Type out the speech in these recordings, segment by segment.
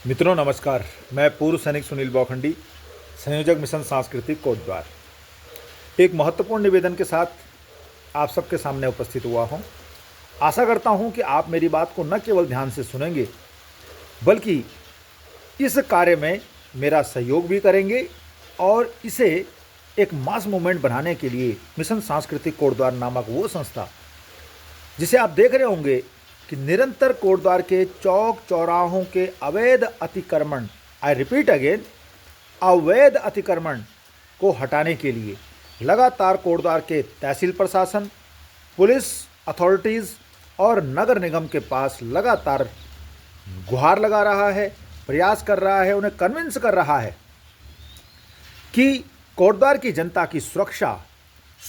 मित्रों नमस्कार। मैं पूर्व सैनिक सुनील बौखंडी, संयोजक मिशन सांस्कृतिक कोटद्वार, एक महत्वपूर्ण निवेदन के साथ आप सबके सामने उपस्थित हुआ हूं। आशा करता हूं कि आप मेरी बात को न केवल ध्यान से सुनेंगे बल्कि इस कार्य में मेरा सहयोग भी करेंगे और इसे एक मास मूवमेंट बनाने के लिए मिशन सांस्कृतिक कोटद्वार नामक वो संस्था जिसे आप देख रहे होंगे कि निरंतर कोटद्वार के चौक चौराहों के अवैध अतिक्रमण, आई रिपीट अगेन, अवैध अतिक्रमण को हटाने के लिए लगातार कोटद्वार के तहसील प्रशासन, पुलिस अथॉरिटीज़ और नगर निगम के पास लगातार गुहार लगा रहा है, प्रयास कर रहा है, उन्हें कन्विंस कर रहा है कि कोटद्वार की जनता की सुरक्षा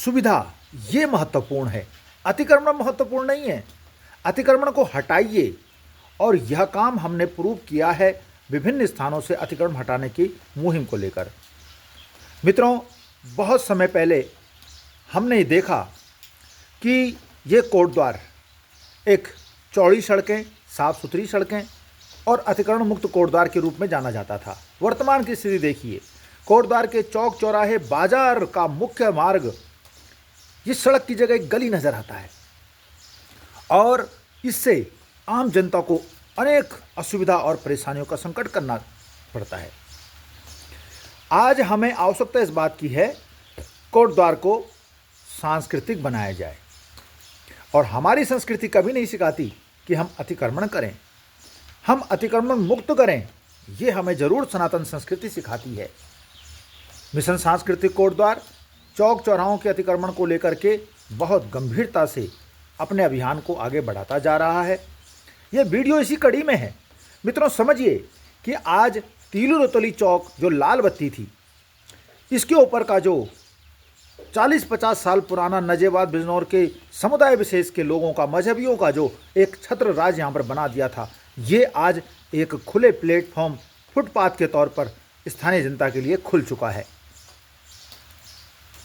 सुविधा ये महत्वपूर्ण है। अतिक्रमण महत्वपूर्ण नहीं है, अतिक्रमण को हटाइए। और यह काम हमने प्रूव किया है विभिन्न स्थानों से अतिक्रमण हटाने की मुहिम को लेकर। मित्रों, बहुत समय पहले हमने देखा कि ये कोटद्वार एक चौड़ी सड़कें, साफ सुथरी सड़कें और अतिक्रमण मुक्त कोटद्वार के रूप में जाना जाता था। वर्तमान की स्थिति देखिए, कोटद्वार के चौक चौराहे, बाजार का मुख्य मार्ग, इस सड़क की जगह एक गली नजर आता है और इससे आम जनता को अनेक असुविधा और परेशानियों का संकट करना पड़ता है। आज हमें आवश्यकता इस बात की है कोटद्वार को सांस्कृतिक बनाया जाए। और हमारी संस्कृति कभी नहीं सिखाती कि हम अतिक्रमण करें, हम अतिक्रमण मुक्त करें। ये हमें जरूर सनातन संस्कृति सिखाती है। मिशन सांस्कृतिक कोटद्वार चौक चौराहों के अतिक्रमण को लेकर के बहुत गंभीरता से अपने अभियान को आगे बढ़ाता जा रहा है। यह वीडियो इसी कड़ी में है। मित्रों, समझिए कि आज तीलू रतौली चौक जो लाल बत्ती थी, इसके ऊपर का जो 40-50 साल पुराना नजेबाद बिजनौर के समुदाय विशेष के लोगों का, मजहबियों का जो एक छत्र राज यहाँ पर बना दिया था, ये आज एक खुले प्लेटफॉर्म, फुटपाथ के तौर पर स्थानीय जनता के लिए खुल चुका है।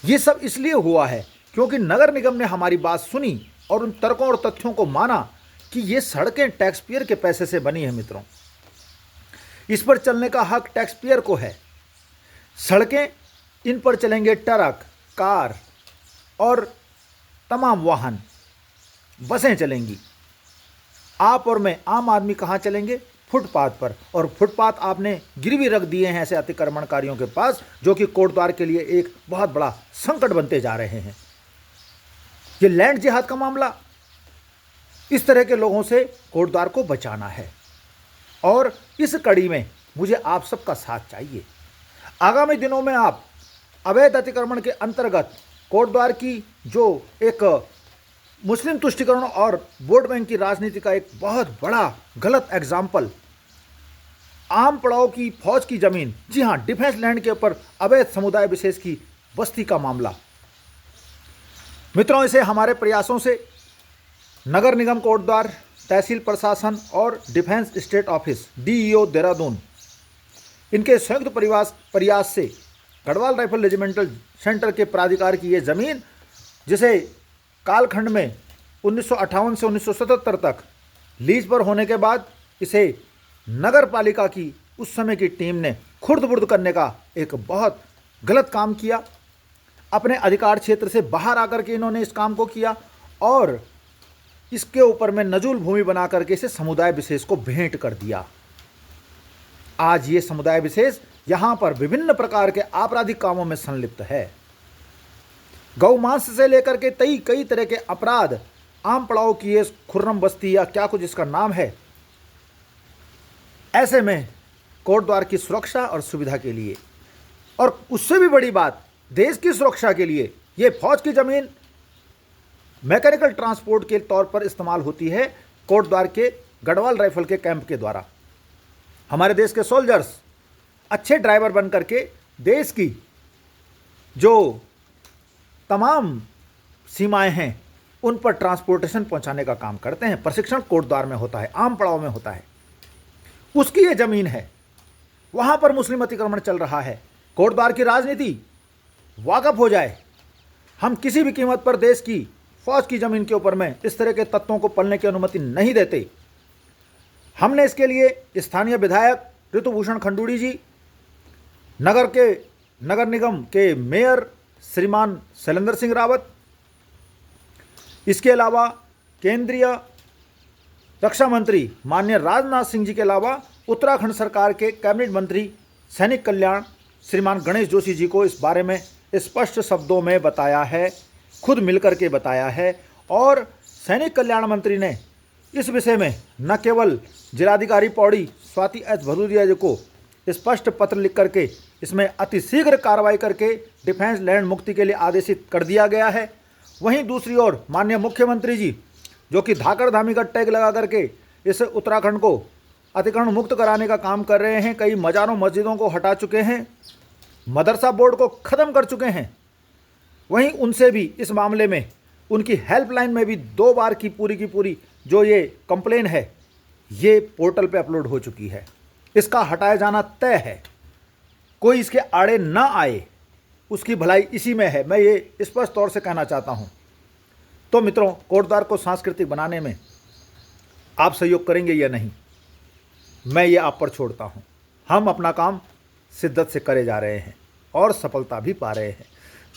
ये सब इसलिए हुआ है क्योंकि नगर निगम ने हमारी बात सुनी और उन तर्कों और तथ्यों को माना कि ये सड़कें टैक्स पेयर के पैसे से बनी है। मित्रों, इस पर चलने का हक टैक्स पेयर को है। सड़कें, इन पर चलेंगे ट्रक, कार और तमाम वाहन, बसें चलेंगी। आप और मैं, आम आदमी कहाँ चलेंगे? फुटपाथ पर। और फुटपाथ आपने गिरवी रख दिए हैं ऐसे अतिक्रमणकारियों के पास, जो कि कोटद्वार के लिए एक बहुत बड़ा संकट बनते जा रहे हैं। ये लैंड जिहाद का मामला, इस तरह के लोगों से कोटद्वार को बचाना है और इस कड़ी में मुझे आप सबका साथ चाहिए। आगामी दिनों में आप अवैध अतिक्रमण के अंतर्गत कोटद्वार की जो एक मुस्लिम तुष्टीकरण और वोट बैंक की राजनीति का एक बहुत बड़ा गलत एग्जाम्पल, आम पड़ाव की फौज की जमीन, जी हाँ, डिफेंस लैंड के ऊपर अवैध समुदाय विशेष की बस्ती का मामला। मित्रों, इसे हमारे प्रयासों से नगर निगम कोटद्वार, तहसील प्रशासन और defence state office DEO Dehradun, इनके संयुक्त प्रयास से गढ़वाल राइफल रेजिमेंटल सेंटर के प्राधिकार की ये ज़मीन, जिसे कालखंड में 1958 से 1977 तक लीज पर होने के बाद इसे नगर पालिका की उस समय की टीम ने खुर्द-बुर्द करने का एक बहुत गलत काम किया। अपने अधिकार क्षेत्र से बाहर आकर के इन्होंने इस काम को किया और इसके ऊपर में नजूल भूमि बना करके इसे समुदाय विशेष को भेंट कर दिया। आज ये समुदाय विशेष यहाँ पर विभिन्न प्रकार के आपराधिक कामों में संलिप्त है। गौ मांस से लेकर के कई तरह के अपराध, आम पड़ाव की ये खुर्रम बस्ती या क्या कुछ इसका नाम है। ऐसे में कोटद्वार की सुरक्षा और सुविधा के लिए, और उससे भी बड़ी बात, देश की सुरक्षा के लिए ये फौज की ज़मीन मैकेनिकल ट्रांसपोर्ट के तौर पर इस्तेमाल होती है कोटद्वार के गढ़वाल राइफल के कैंप के द्वारा। हमारे देश के सोल्जर्स अच्छे ड्राइवर बन करके देश की जो तमाम सीमाएं हैं उन पर ट्रांसपोर्टेशन पहुंचाने का काम करते हैं। प्रशिक्षण कोटद्वार में होता है, आम पड़ाव में होता है। उसकी ये ज़मीन है, वहाँ पर मुस्लिम अतिक्रमण चल रहा है। कोटद्वार की राजनीति वाकफ हो जाए। हम किसी भी कीमत पर देश की फौज की ज़मीन के ऊपर में इस तरह के तत्वों को पलने की अनुमति नहीं देते। हमने इसके लिए स्थानीय विधायक, ऋतुभूषण खंडूड़ी जी, नगर निगम के मेयर श्रीमान शैलेंद्र सिंह रावत, इसके अलावा केंद्रीय रक्षा मंत्री माननीय राजनाथ सिंह जी के अलावा उत्तराखंड सरकार के कैबिनेट मंत्री सैनिक कल्याण श्रीमान गणेश जोशी जी को इस बारे में स्पष्ट शब्दों में बताया है, खुद मिलकर के बताया है। और सैनिक कल्याण मंत्री ने इस विषय में न केवल जिलाधिकारी पौड़ी स्वाति एस भदौरिया जी को स्पष्ट पत्र लिख करके इसमें अतिशीघ्र कार्रवाई करके डिफेंस लैंड मुक्ति के लिए आदेशित कर दिया गया है, वहीं दूसरी ओर माननीय मुख्यमंत्री जी जो कि धाकड़ धामी का टैग लगा करके इस उत्तराखंड को अतिक्रमण मुक्त कराने का काम कर रहे हैं, कई मजारों मस्जिदों को हटा चुके हैं, मदरसा बोर्ड को ख़त्म कर चुके हैं। वहीं उनसे भी इस मामले में उनकी हेल्पलाइन में भी 2 बार की पूरी जो ये कंप्लेन है ये पोर्टल पे अपलोड हो चुकी है। इसका हटाया जाना तय है, कोई इसके आड़े ना आए, उसकी भलाई इसी में है, मैं ये स्पष्ट तौर से कहना चाहता हूँ। तो मित्रों, कोटद्वार को सांस्कृतिक बनाने में आप सहयोग करेंगे या नहीं, मैं ये आप पर छोड़ता हूँ। हम अपना काम शिद्दत से करे जा रहे हैं और सफलता भी पा रहे हैं।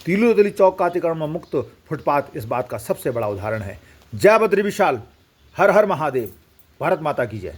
तिलोदली चौक का अतिक्रमण मुक्त फुटपाथ इस बात का सबसे बड़ा उदाहरण है। जय बद्री विशाल, हर हर महादेव, भारत माता की जय।